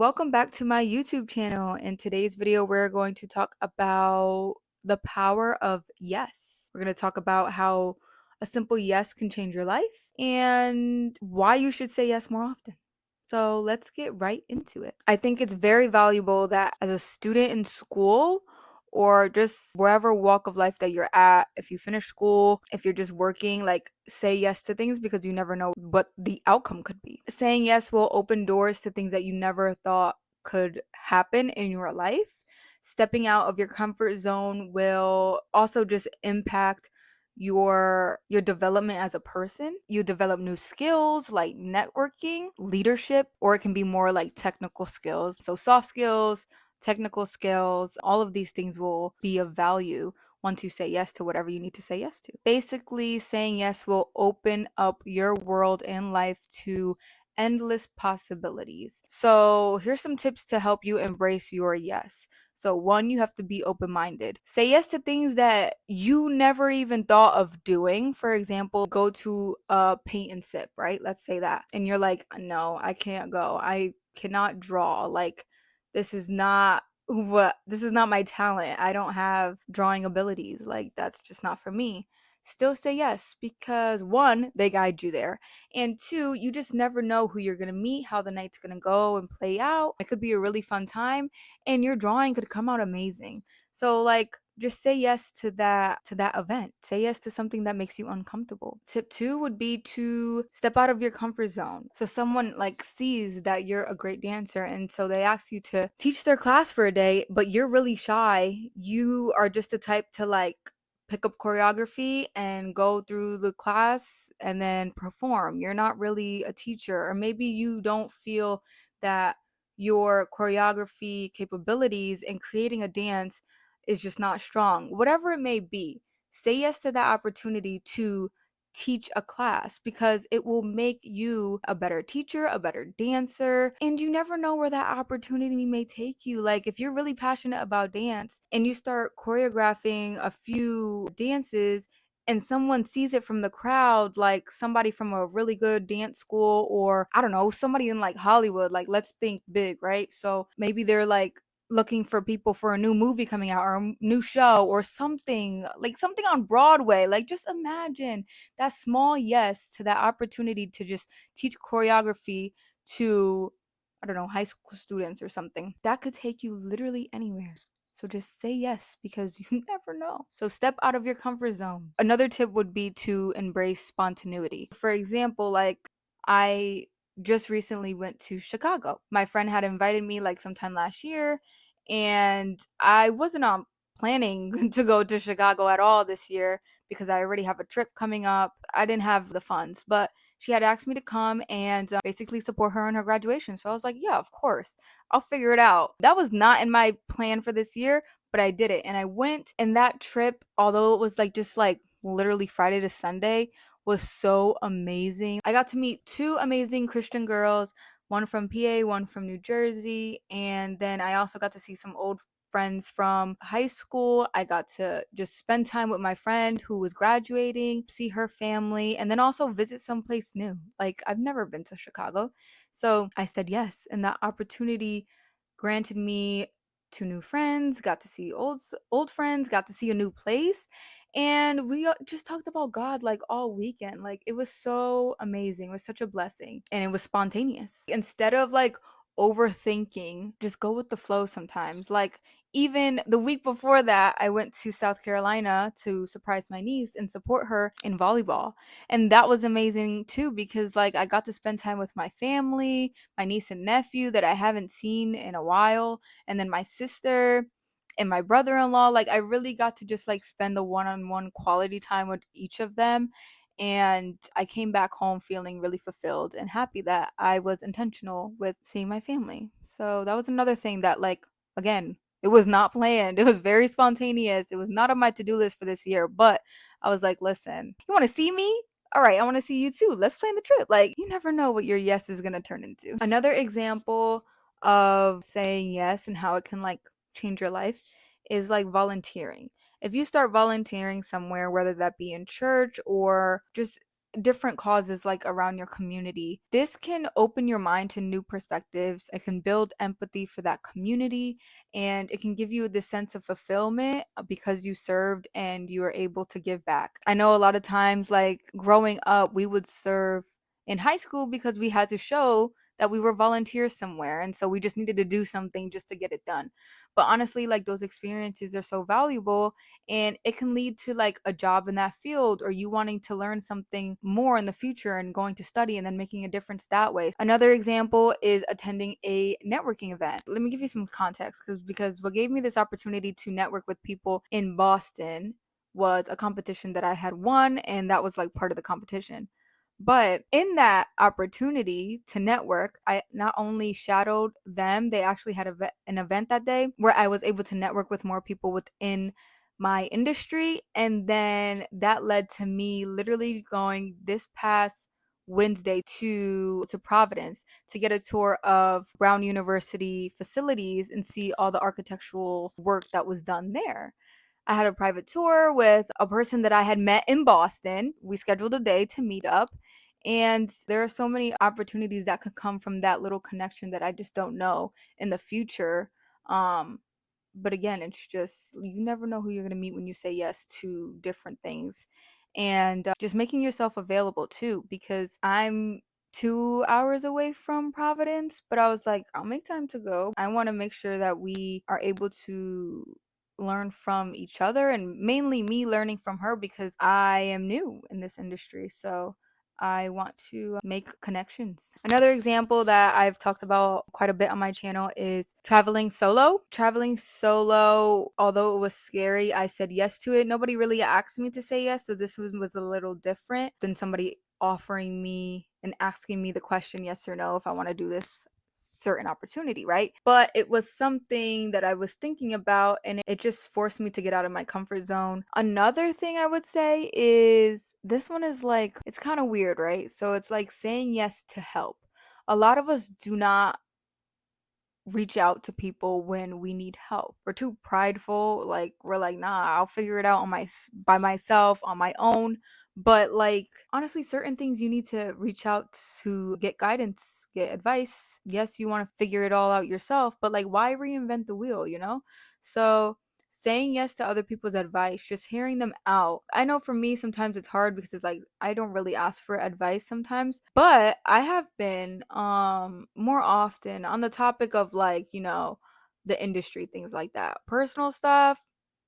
Welcome back to my YouTube channel. In today's video, we're going to talk about the power of yes. We're going to talk about how a simple yes can change your life and why you should say yes more often. So let's get right into it. I think it's very valuable that as a student in school or just wherever walk of life that you're at, if you finish school, if you're just working, like say yes to things because you never know what the outcome could be. Saying yes will open doors to things that you never thought could happen in your life. Stepping out of your comfort zone will also just impact your development as a person. You develop new skills like networking, leadership, or it can be more like technical skills. So soft skills, technical skills, all of these things will be of value once you say yes to whatever you need to say yes to. Basically, saying yes will open up your world and life to endless possibilities. So, here's some tips to help you embrace your yes. So, one, you have to be open minded. Say yes to things that you never even thought of doing. For example, go to a paint and sip, right? Let's say that. And you're like, no, I can't go. I cannot draw. Like, this is not my talent. I don't have drawing abilities. Like, that's just not for me. Still say yes because one, they guide you there. And two, you just never know who you're going to meet, how the night's going to go and play out. It could be a really fun time and your drawing could come out amazing. So like just say yes to that event. Say yes to something that makes you uncomfortable. Tip 2 would be to step out of your comfort zone. So someone like sees that you're a great dancer and so they ask you to teach their class for a day, but you're really shy. You are just the type to like pick up choreography and go through the class and then perform. You're not really a teacher, or maybe you don't feel that your choreography capabilities in creating a dance is just not strong. Whatever it may be, say yes to that opportunity to teach a class because it will make you a better teacher, a better dancer, and you never know where that opportunity may take you. Like if you're really passionate about dance and you start choreographing a few dances and someone sees it from the crowd, like somebody from a really good dance school, or I don't know, somebody in like Hollywood, like let's think big, right? So maybe they're like looking for people for a new movie coming out or a new show or something like something on Broadway. Like just imagine that small yes to that opportunity to just teach choreography to, I don't know, high school students or something. That could take you literally anywhere. So just say yes because you never know. So step out of your comfort zone. Another tip would be to embrace spontaneity. For example, like I just recently went to Chicago. My friend had invited me like sometime last year, and I wasn't on planning to go to Chicago at all this year because I already have a trip coming up. I didn't have the funds, but she had asked me to come and basically support her in her graduation. So I was like, yeah, of course. I'll figure it out. That was not in my plan for this year, but I did it. And I went, and that trip, although it was like just like literally Friday to Sunday, was so amazing. I got to meet two amazing Christian girls, one from PA, one from New Jersey, and then I also got to see some old friends from high school. I got to just spend time with my friend who was graduating, see her family, and then also visit someplace new. Like I've never been to Chicago. So I said yes, and that opportunity granted me two new friends, got to see old friends, got to see a new place, and we just talked about God like all weekend. Like it was so amazing. It was such a blessing, and it was spontaneous. Instead of like overthinking, just go with the flow sometimes. Like even the week before that, I went to South Carolina to surprise my niece and support her in volleyball. And that was amazing too because like I got to spend time with my family, my niece and nephew that I haven't seen in a while, and then my sister and my brother-in-law. Like I really got to just like spend the one-on-one quality time with each of them, and I came back home feeling really fulfilled and happy that I was intentional with seeing my family. So that was another thing that like again, it was not planned. It was very spontaneous. It was not on my to-do list for this year, but I was like, listen, you want to see me? All right, I want to see you too. Let's plan the trip. Like, you never know what your yes is going to turn into. Another example of saying yes and how it can like change your life is like volunteering. If you start volunteering somewhere, whether that be in church or just different causes like around your community. This can open your mind to new perspectives. It can build empathy for that community, and it can give you the sense of fulfillment because you served and you were able to give back. I know a lot of times, like growing up, we would serve in high school because we had to show that we were volunteers somewhere, and so we just needed to do something just to get it done. But honestly, like those experiences are so valuable, and it can lead to like a job in that field, or you wanting to learn something more in the future and going to study and then making a difference that way. Another example is attending a networking event. Let me give you some context, because what gave me this opportunity to network with people in Boston was a competition that I had won, and that was like part of the competition. But in that opportunity to network, I not only shadowed them, they actually had an event that day where I was able to network with more people within my industry. And then that led to me literally going this past Wednesday to Providence to get a tour of Brown University facilities and see all the architectural work that was done there. I had a private tour with a person that I had met in Boston. We scheduled a day to meet up. And there are so many opportunities that could come from that little connection that I just don't know in the future. Um, but again, it's just you never know who you're going to meet when you say yes to different things. And just making yourself available too, because I'm 2 hours away from Providence, but I was like, I'll make time to go. I want to make sure that we are able to learn from each other, and mainly me learning from her because I am new in this industry. So I want to make connections. Another example that I've talked about quite a bit on my channel is traveling solo. Traveling solo, although it was scary, I said yes to it. Nobody really asked me to say yes, so this was a little different than somebody offering me and asking me the question yes or no if I want to do this certain opportunity, right? But it was something that I was thinking about, and it just forced me to get out of my comfort zone. Another thing I would say is this one is like, it's kind of weird, right? So it's like saying yes to help. A lot of us do not reach out to people when we need help. We're too prideful. Like we're like, nah, I'll figure it out by myself on my own. But like honestly, certain things you need to reach out to get guidance, get advice. Yes, you want to figure it all out yourself, but like why reinvent the wheel, you know? So saying yes to other people's advice, just hearing them out. I know for me sometimes it's hard because it's like I don't really ask for advice sometimes, but I have been more often on the topic of like, the industry, things like that. Personal stuff,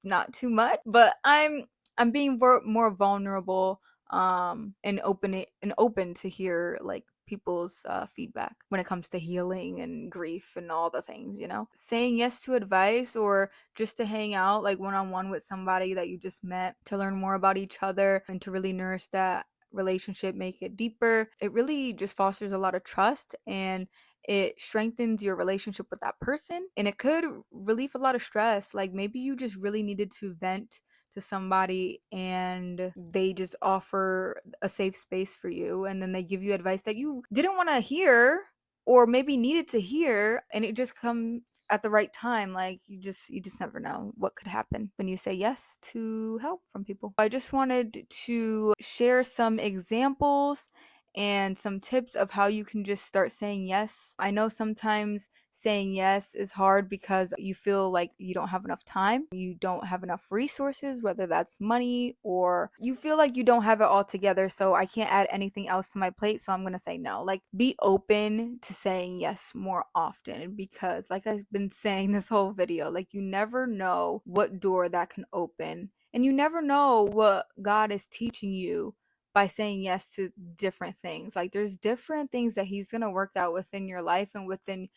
not too much, but I'm being more vulnerable and open to hear like people's feedback when it comes to healing and grief and all the things, saying yes to advice or just to hang out like one-on-one with somebody that you just met to learn more about each other and to really nourish that relationship, make it deeper. It really just fosters a lot of trust, and it strengthens your relationship with that person, and it could relieve a lot of stress. Like maybe you just really needed to vent to somebody and they just offer a safe space for you, and then they give you advice that you didn't want to hear or maybe needed to hear, and it just comes at the right time. Like you just never know what could happen when you say yes to help from people. I just wanted to share some examples and some tips of how you can just start saying yes. I know sometimes saying yes is hard because you feel like you don't have enough time, you don't have enough resources, whether that's money, or you feel like you don't have it all together. So I can't add anything else to my plate, so I'm going to say no. Like be open to saying yes more often, because like I've been saying this whole video, like you never know what door that can open, and you never know what God is teaching you by saying yes to different things. Like there's different things that he's going to work out within your life and within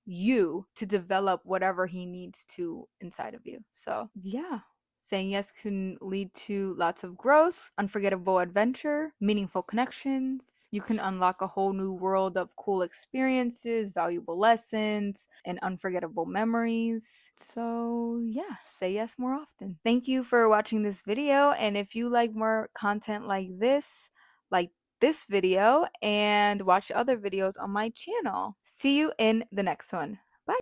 you to develop whatever he needs to inside of you. So, yeah. Saying yes can lead to lots of growth, unforgettable adventure, meaningful connections. You can unlock a whole new world of cool experiences, valuable lessons, and unforgettable memories. So, yeah, say yes more often. Thank you for watching this video. And if you like more content like this video, and watch other videos on my channel. See you in the next one.